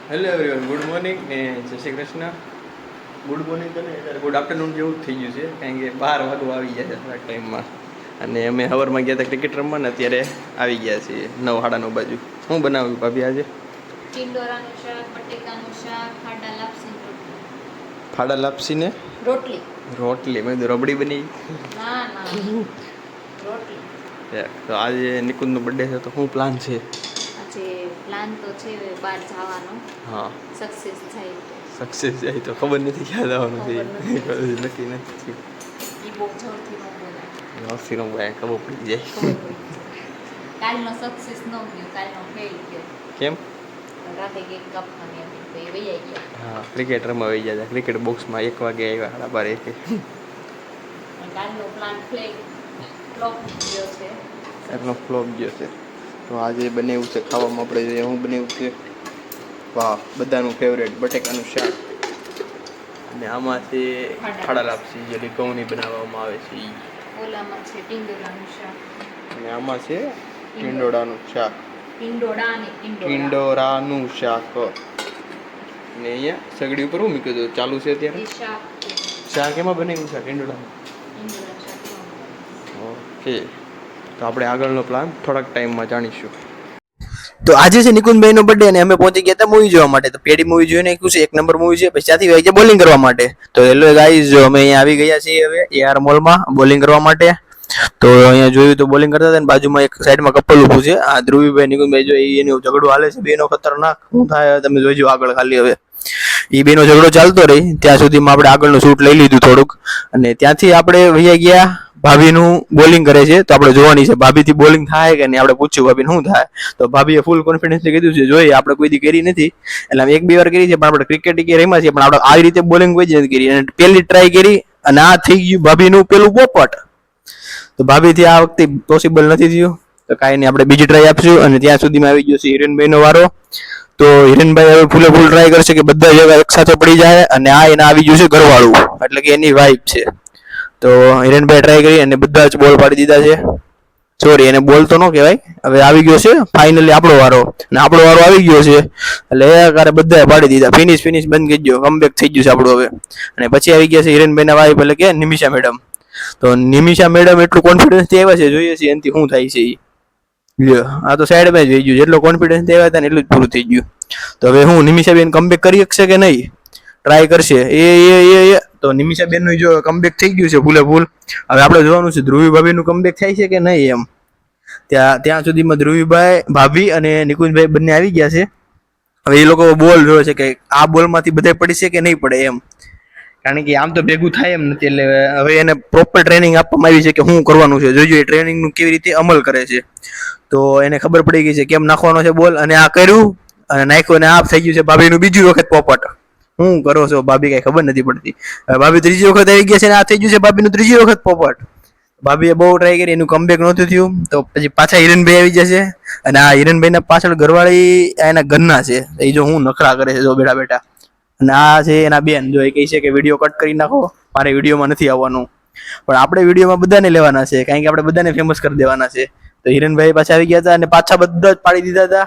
Hello everyone, good morning ને જય Shri Krishna. Good morning તો નહીં, અત્યારે ગુડ આફ્ટરનૂન જેવું જ થઈ ગયું છે, કારણ કે 12 વાગવા આવી ગયા છે થોડાક ટાઈમમાં. અને અમે સવારમાં ગયા હતા ક્રિકેટ રમવા ને અત્યારે આવી ગયા છીએ 9 સાડા 9 બાજુ. શું બનાવ્યું ભાભી આજે? ટિંડોરાનું શાક, બટેકાનું શાક, ફાડા લાપસી રોટલી. ફાડા લાપસી ને રોટલી. રોટલી. મેં કીધું રબડી બની. ના રોટલી. તો આજે નિકુંજનો બર્થડે છે, તો શું પ્લાન છે? આજે પ્લાન તો છે બહાર જવાનો. હા, સક્સેસ થાય તો. સક્સેસ જાય તો ખબર નથી ક્યાં જવાનું છે, ખબર નથી. નક્કી નથી થયું. એ બહુ જોરથી ન બોલાય. નોસીનો ભાઈ ખબર પડી જાય. ખબર પડી જાય. કાલનો સક્સેસ ન ગયો, કાલનો ફેલ ગયો. કેમ? રાતે કેક કાપવાની હતી તો એ વૈયા ગયા. હા, ક્રિકેટ રમવા આવી ગયા હતા. ક્રિકેટ બોક્સમાં 1 વાગે આવ્યા, 12:30. અને કાલનો પ્લાન ફ્લોપ ગયો છે. એટલો ફ્લોપ ગયો છે. તો આજે બનાવ્યું છે ખાવામાં, આપણે જોઈએ હું બનાવ્યું છે. વાહ, બધાનું ફેવરેટ બટેકાનું શાક. અને આમાં છે ફાડા લાપસી, જે ઘઉંની બનાવવામાં આવે છે ઈ. ઓલામાં છે ટિંડોરાનું શાક. અને આમાં છે ટીંડોળાનું શાક. ટિંડોરાનું શાક. અને અહીંયા સગડી ઉપર હું મૂક્યું હતું, ચાલુ છે અત્યારે. એ શાક શાક એમાં બનાવ્યું છે ટીંડોળાનું. ટિંડોરા શાક. ઓકે, તો આપણે આગળનો પ્લાન થોડાક ટાઈમમાં જાણીશું. તો આજે છે નિકુંજભાઈ નો બર્થડે અને અમે પહોંચી ગયા હતા મૂવી જોવા માટે. તો પેડી મૂવી જોઈને નાખ્યું છે, 1 નંબર મૂવી છે. પછી ત્યાંથી આવી ગયા બોલિંગ કરવા માટે. તો હેલો ગાઈઝ, જો અમે અહીંયા આવી ગયા છીએ હવે AR મોલમાં બોલિંગ કરવા માટે. તો અહીંયા જોયું તો બોલિંગ કરતા હતા ને બાજુમાં એક સાઈડમાં કપલ ઊભું છે. આ ધ્રુવીભાઈ નિકુંજભાઈ જો એનો ઝઘડો હાલે છે, બેનો ખતરનાક. શું થાય તમે જોઈજો આગળ. ખાલી હવે એ બેનો ઝઘડો ચાલતો રહી ત્યાં સુધીમાં આપણે આગળનું શૂટ લઈ લીધું થોડુંક. અને ત્યાંથી આપણે વહી ગયા. ભાભીનું બોલિંગ કરે છે, તો આપણે જોવાની છે ભાભીથી બોલિંગ થાય કે નહીં. આપણે પૂછ્યું ભાભીને શું થાય, તો ભાભીએ ફૂલ કોન્ફિડન્સથી કીધું છે જોઈએ આપણે કોઈ દી કરી નથી. એટલે અમે 1-2 વાર કરી છે, પણ આપણે ક્રિકેટ રમ્યા છીએ, પણ આપણે આવી રીતે બોલિંગ કોઈ જ નથી કરી. અને પહેલી ટ્રાય કરી અને આ થઈ ગયું ભાભીનું પેલું પોપટ. તો ભાભીથી આ વખતે પોસિબલ નથી થયું. તો કાંઈ નહીં, આપણે બીજી ટ્રાય આપશું. અને ત્યાં સુધીમાં આવી ગયો છે હિરેનભાઈનો વારો. તો હિરેનભાઈ હવે ફૂલે ફૂલ ટ્રાય કરશે કે બધા જગ્યા એક સાથે પડી જાય. અને આ એને આવી ગયું છે ઘરવાળું, એટલે કે એની વાઇફ છે. તો હિરેનભાઈ ટ્રાય કરી અને બધા જ બોલ પાડી દીધા છે. સોરી, એને બોલ તો ન કહેવાય. હવે આવી ગયો છે ફાઇનલી આપણો વારો. અને આપણો વારો આવી ગયો છે એટલે એકારે બધાએ પાડી દીધા. ફિનિશ બંધ કરી ગયો, કમબેક થઈ ગયું છે આપણું હવે. અને પછી આવી ગયા છે હિરેનભાઈના વાઇફ, એટલે કે નિમિષા મેડમ. તો નિમિષા મેડમ એટલું કોન્ફિડન્સથી આવ્યા છે, જોઈએ છે એનાથી શું થાય છે એ. લ્યો, આ તો સાઈડમાં જ રહી ગયું. જેટલો કોન્ફિડન્સથી આવ્યા હતા ને એટલું જ પૂરું થઈ ગયું. તો હવે હું નિમિષાબેન કમબેક કરી શકશે કે નહીં, ટ્રાય કરશે એ. તો નિમિષાબેનનું જો કમબેક થઈ ગયું છે ફૂલે ફૂલ. હવે આપણે જોવાનું છે ધ્રુવી ભાભીનું કમબેક થાય છે કે નહીં એમ. ત્યાં સુધીમાં ધ્રુવીભાઈ, ભાભી અને નિકુંજભાઈ બંને આવી ગયા છે. હવે એ લોકો બોલ જોવે છે કે આ બોલમાંથી બધા પડશે કે નહીં પડે એમ. કારણ કે આમ તો ભેગું થાય એમ નથી. એટલે હવે એને પ્રોપર ટ્રેનિંગ આપવામાં આવી છે કે શું કરવાનું છે. જોઈજો એ ટ્રેનિંગનું કેવી રીતે અમલ કરે છે. તો એને ખબર પડી ગઈ છે કેમ નાખવાનો છે બોલ. અને આ કર્યું અને નાખ્યું અને આ થઈ ગયું છે ભાભીનું બીજી વખત પોપટ. શું કરો છો ભાભી, કઈ ખબર નથી પડતી. ભાભી ત્રીજી વખત આવી ગયા છે અને આ થઈ ગયું છે ભાભીનું ત્રીજી વખત પોપટ. ભાભીએ બહુ ટ્રાય કરી, એનું કમબેક નહોતું થયું. તો પછી પાછા હિરેનભાઈ આવી જશે. અને આ હિરેનભાઈના પાછળ ઘરવાળી એના ઘરના છે. એ જો હું નખરા કરે છે જો બેઠા બેઠા. અને આ છે એના બેન. જો એ કહે છે કે વિડીયો કટ કરી નાખો, મારે વિડીયોમાં નથી આવવાનું. પણ આપણે વિડીયોમાં બધાને લેવાના છે, કારણ કે આપણે બધાને ફેમસ કરી દેવાના છે. તો હિરેનભાઈ પાછા આવી ગયા હતા અને પાછા બધા જ પાડી દીધા હતા.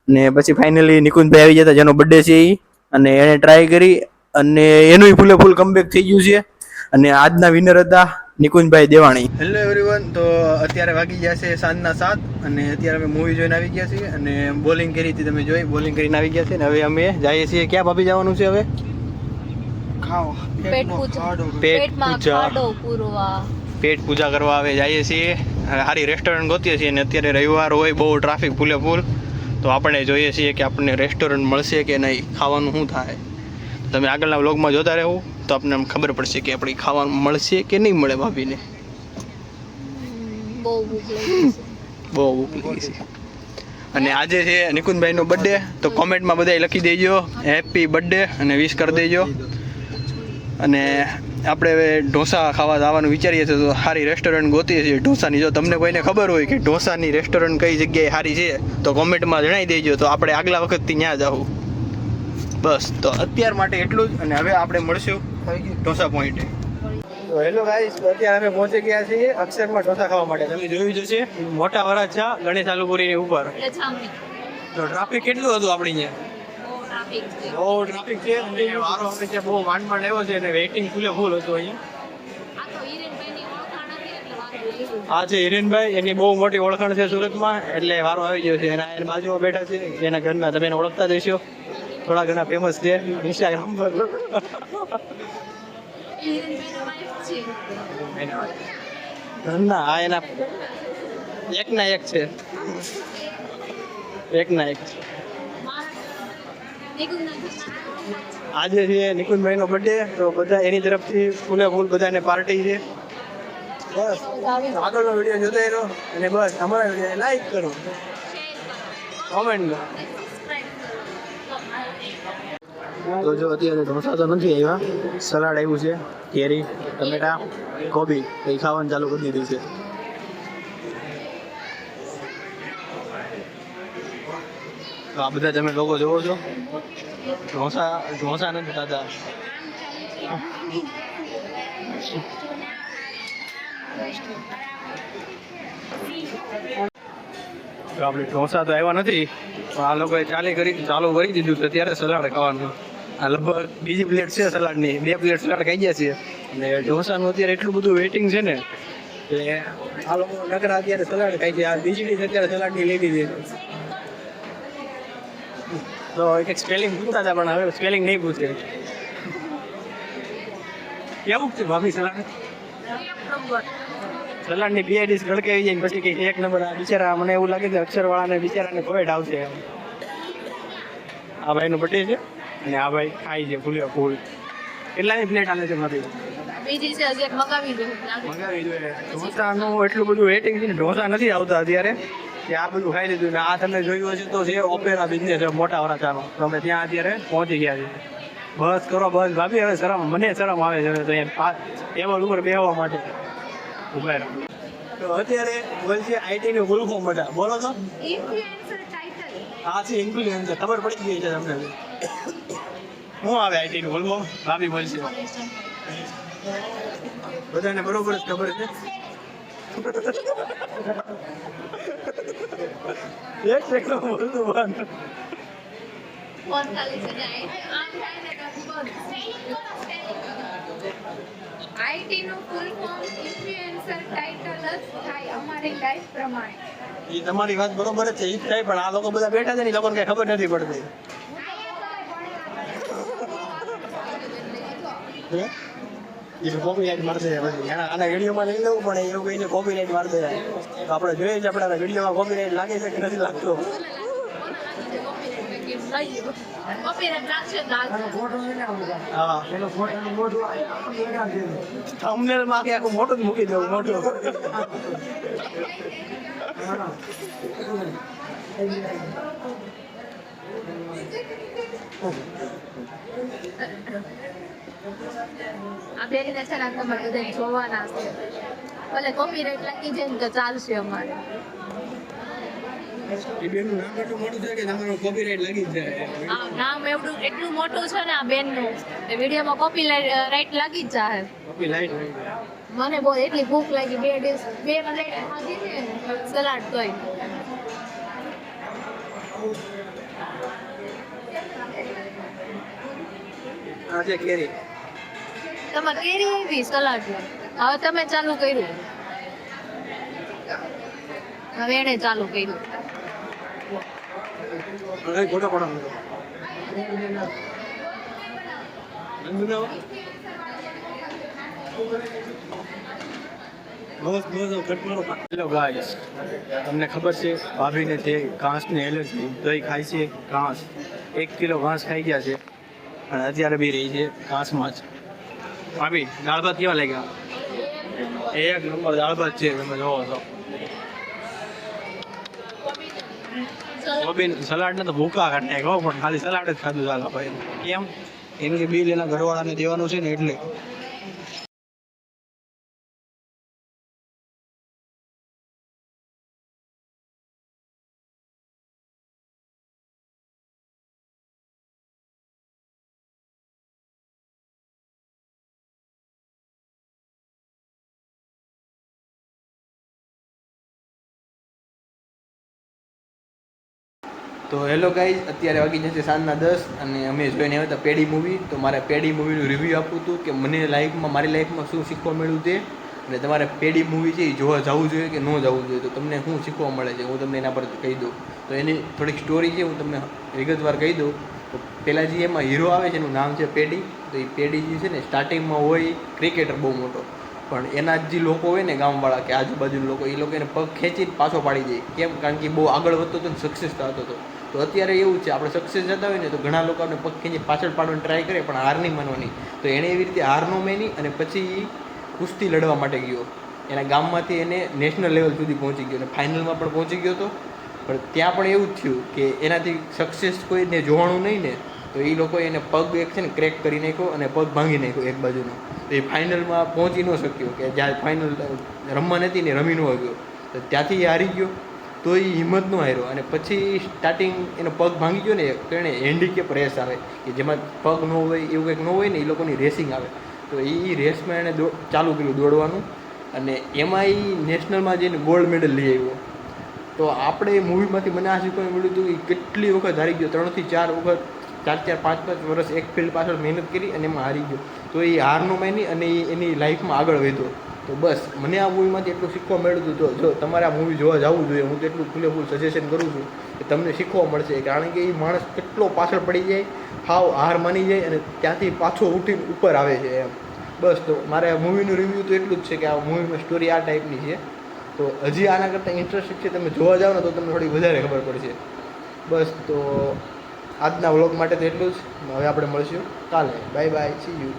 અને પછી ફાઇનલી નિકુંજભાઈ આવી ગયા હતા, જેનો બર્થડે છે એ. અને એને ટ્રાય કરી અને એનું ફૂલે ફૂલ કમબેક થઈ ગયું છે. અને આજના વિનર હતા નિકુંજભાઈ દેવાણી. હેલો એવરીવન, તો અત્યારે વાગી ગયા છે સાંજના 7 અને અત્યારે અમે મૂવી જોઈને આવી ગયા છીએ. અને બોલિંગ કરી હતી, તમે જોઈ, બોલિંગ કરીને આવી ગયા છે. ને હવે અમે જઈએ છીએ ક્યાં ભાભી જવાનું છે હવે? પેટ પૂજા કરવા હવે જઈએ છીએ. સારી રેસ્ટોરન્ટ ગોતીએ છીએ. અને અત્યારે રવિવાર હોય, બહુ ટ્રાફિક ફૂલે ફૂલ. તો આપણે જોઈએ છીએ કે આપણને રેસ્ટોરન્ટ મળશે કે નહીં, ખાવાનું શું થાય. તમે આગળના વ્લોગમાં જોતા રહેવું તો આપણને ખબર પડશે કે આપણે ખાવાનું મળશે કે નહીં મળે ભાભીને. બહુ ભૂખ લાગી છે. અને આજે છે નિકુંજભાઈનો બર્થડે. તો કોમેન્ટમાં બધાય લખી દેજો હેપી બર્થડે અને વિશ કરી દેજો. અને આપણે હવે ઢોસા ખાવા જવાનું વિચારીએ છીએ. તો સારી રેસ્ટોરન્ટ ગોતીએ છીએ ઢોસાની. જો તમને કોઈને ખબર હોય કે ઢોસાની રેસ્ટોરન્ટ કઈ જગ્યાએ સારી છે તો કોમેન્ટમાં જણાવી દેજો. તો આપણે આગલા વખતથી ત્યાં જાવું. બસ, તો અત્યાર માટે એટલું જ. અને હવે આપણે મળશું ઢોસા પોઈન્ટે. તો હેલો ગાઈસ, અત્યારે અમે પહોંચી ગયા છીએ અક્ષરમાં ઢોસા ખાવા માટે. તમે જોયું જશે મોટા વરાછા ગણેશ આલુપુરીની ઉપર. તો ટ્રાફિક કેટલું હતું આપણે અહીંયા? ટ્રાફિક છે. બહુ ટ્રાફિક છે અને વારો હવે છે બહુ માંડ આવ્યો છે અને વેઇટિંગ ફૂલે ફૂલ હતું અહીંયા. આ તો હિરેનભાઈની ઓળખાણ હતી એટલે વાંધો નહીં. આ છે હિરેનભાઈ, એની બહુ મોટી ઓળખાણ છે સુરતમાં, એટલે વારો આવી ગયો છે. એના એની બાજુમાં બેઠા છે, એના ઘરના તમે એને ઓળખતા જ હશો, થોડા ઘણા ફેમસ છે ઇન્સ્ટાગ્રામ પર. એ હિરેનભાઈનો વાઇફ છે. ઘરના આ એના એકના એક છે, એકના એક છે. નિકુંજના ઘરના આજે છે નિકુંજભાઈનો બર્થડે, તો બધા એની તરફથી ફૂલે ફૂલ બધાને પાર્ટી છે. બસ આગળનો વિડીયો જોતા રહો અને બસ અમારા વિડીયો લાઈક કરો, કોમેન્ટ કરો. તો જો અત્યારે ઢોસા તો નથી આવ્યા, સલાડ આવ્યું છે, કેરી, ટમેટા, કોબી, એ ખાવાનું ચાલુ કરી દીધું છે. તો આ બધા તમે લોકો જોવો છો, ઢોસા નથી ખાતા. તો આપણે ઢોસા તો આવ્યા નથી, પણ આ લોકોએ ચાલુ કરી દીધું છે અત્યારે સલાડ ખાવાનું. આ લગભગ બીજી પ્લેટ છે સલાડની, 2 પ્લેટ સલાડ ખાઈ ગયા છે અને ઢોસાનું અત્યારે એટલું બધું વેઇટિંગ છે ને કે આ લોકો નકરા અત્યારે સલાડ ખાઈ છે. આ બીજી ડીશ અત્યારે સલાડની લઈ લીધી. તો એક સ્પેલિંગ પૂછતા હતા પણ હવે સ્પેલિંગ નહીં પૂછે. કેવું છે ભાભી સલાડ? સલાડની 2 ડીશ ગળકાવી જાય પછી કંઈક 1 નંબર. આ બિચારા, મને એવું લાગે છે અક્ષરવાળાને બિચારાને કોવિડ આવશે. આ ભાઈનો બર્થડે છે અને આ ભાઈ ખાઈ છે ફૂલે ફૂલ. કેટલાની પ્લેટ આલે છે ભાભી? બીજી છે હજી એક મગાવી દો. મંગાવી જોઈએ. ઢોસાનું એટલું બધું વેઇટિંગ છે ને, ઢોસા નથી આવતા અત્યારે, કે આ બધું ખાઈ લીધું ને આ તમે જોયું હશે તો છે ઓપેરા બિઝનેસ મોટા વરાછાનો, તો અમે ત્યાં અત્યારે પહોંચી ગયા છીએ. બસ કરો બસ ભાભી, હવે શરમ, મને શરમ આવે છે હવે તો એમ ટેબલ ઉપર બેસવા માટે ઉભા રહો. તો અત્યારે બોલશે આઈટીનું ફૂલ ફોર્મ બધા બોલો તો. Influencer title. આ છે ઇન્ફ્લુએન્સર, ખબર પડી ગઈ છે તમને? શું આવે આઈટીનું ફૂલ ફોર્મ? ભાભી બોલશે. બધાને બરોબર જ ખબર છે. એક સેકન્ડ બોલતું બંધ. 45,000. આમ થાય ને આઈટી નું ફૂલ ફોર્મ ઇન્ફ્લુએન્સર ટાઇટલ જ થાય અમારી લાઈફ પ્રમાણે. એ તમારી વાત બરોબર જ છે, એ જ થાય, પણ આ લોકો બધા બેઠા છે ને, એ લોકોને કઈ ખબર નથી પડતી. એ કોપીરાઇટ મારશે પછી આના વિડીયોમાં લઈ લેવું પણ એવું કહીને કોપીરાઇટ મારી દે. તો આપણે જોઈએ છે આપણા વિડીયોમાં કોપીરાઇટ લાગે છે કે નથી લાગતો. હા, થંબનેલમાં આખું મોટું જ મૂકી દેવું, મોટું. આ બેનને છે ને તમારે બધા જોવાના છે, ભલે કોપીરાઇટ લાગી જાય ને તો ચાલશે અમારે. એ બેનનું નામ એટલું મોટું છે કે તમારું કોપીરાઇટ લાગી જ જાય. આ નામ એટલું મોટું છે ને આ બેનનું, એ વિડીયોમાં કોપીરાઇટ લાગી જ જાય. કોપીરાઇટ મને બહુ એટલી ભૂખ લાગી, 2 પ્લેટ ખાધી છે સલાડ તોય. આ છે કેરી. તમારે કેરી આવી સલાડ, હવે તમે ચાલુ કર્યું, હવે એને ચાલુ કર્યું. ખોટો પડો હેલો ગાઈસ, તમને ખબર છે ભાભીને છે ઘાસની એલર્જી, તો એ ખાય છે ઘાસ. 1 કિલો ઘાસ ખાઈ ગયા છે અને અત્યારે બી રહી છે ઘાસમાં જ. ભાભી દાળ ભાત કેવા લાગ્યા? 1 નંબર દાળ ભાત છે, તમે જોવો છો. કોબી સલાડ ને તો ભૂકા કાઢ નાખ્યો, પણ ખાલી સલાડ જ ખાધું ચાલો ભાઈ. કેમ? એમ કે બિલ એના ઘરવાળાને દેવાનું છે ને એટલે. તો હેલો ગાઈઝ, અત્યારે વાગી જશે સાંજના 10 અને અમે જોઈને આવ્યા હતા પેડી મૂવી. તો મારે પેડી મૂવીનું રિવ્યૂ આપવું હતું કે મને મારી લાઈફમાં શું શીખવા મળ્યું તે, અને તમારે પેડી મૂવી છે એ જોવા જવું જોઈએ કે ન જવું જોઈએ, તો તમને શું શીખવા મળે છે હું તમને એના પર કહી દઉં. તો એની થોડીક સ્ટોરી છે, હું તમને વિગતવાર કહી દઉં. તો પહેલાં જે એમાં હીરો આવે છે એનું નામ છે પેડી. તો એ પેડી જે છે ને સ્ટાર્ટિંગમાં હોય ક્રિકેટર બહુ મોટો, પણ એના જે લોકો હોય ને ગામવાળા કે આજુબાજુના લોકો, એ લોકો એને પગ ખેંચીને પાછો પાડી દે. કેમ? કારણ કે બહુ આગળ વધતો હતો ને સક્સેસ થતો હતો. તો અત્યારે એવું છે, આપણે સક્સેસ જતા હોય ને તો ઘણા લોકો આપણે પગ ખેંચી પાછળ પાડવાની ટ્રાય કરે, પણ હાર નહીં માનવાની. તો એણે એવી રીતે હાર ન માની અને પછી કુસ્તી લડવા માટે ગયો. એના ગામમાંથી એને નેશનલ લેવલ સુધી પહોંચી ગયો અને ફાઇનલમાં પણ પહોંચી ગયો હતો. પણ ત્યાં પણ એવું જ થયું કે એનાથી સક્સેસ કોઈને જોવાનું નહીં ને, તો એ લોકોએ એને પગ એક છે ને ક્રેક કરી નાખ્યો અને પગ ભાંગી નાખ્યો એક બાજુનો. તો એ ફાઇનલમાં પહોંચી ન શક્યો, કે જ્યારે ફાઇનલ રમવા નથી ને રમી ન શક્યો. તો ત્યાંથી એ હારી ગયો. તો એ હિંમત ન હાર્યો અને પછી સ્ટાર્ટિંગ એનો પગ ભાંગી ગયો ને, તો એણે હેન્ડીકેપ રેસ આવે કે જેમાં પગ ન હોય એવું કંઈક ન હોય ને, એ લોકોની રેસિંગ આવે. તો એ રેસમાં એણે ચાલુ કર્યું દોડવાનું અને એમાં એ નેશનલમાં જઈને ગોલ્ડ મેડલ લઈ આવ્યો. તો આપણે એ મૂવીમાંથી મને આ શીખવા મળ્યું હતું કે કેટલી વખત હારી ગયો, 3 થી 4 વખત, 4 5 વર્ષ એક ફિલ્ડ પાછળ મહેનત કરી અને એમાં હારી ગયો. તો એ હાર ન માની અને એ એની લાઈફમાં આગળ વધ્યો. તો બસ મને આ મૂવીમાંથી એટલું શીખવા મળ્યું હતું. તો જો તમારે આ મૂવી જોવા જવું જોઈએ, હું તો એટલું ફૂલેફૂલ સજેશન કરું છું કે તમને શીખવા મળશે. કારણ કે એ માણસ કેટલો પાછળ પડી જાય, હાવ હાર માની જાય અને ત્યાંથી પાછો ઉઠીને ઉપર આવે છે એમ. બસ તો મારે આ મૂવીનું રિવ્યૂ તો એટલું જ છે કે આ મૂવીમાં સ્ટોરી આ ટાઈપની છે. તો હજી આના કરતાં ઇન્ટરેસ્ટેડ છે, તમે જોવા જાઓ ને તો તમને થોડી વધારે ખબર પડશે. બસ તો આજના વ્લોગ માટે તો એટલું જ. હવે આપણે મળીશું કાલે. Bye bye, C you.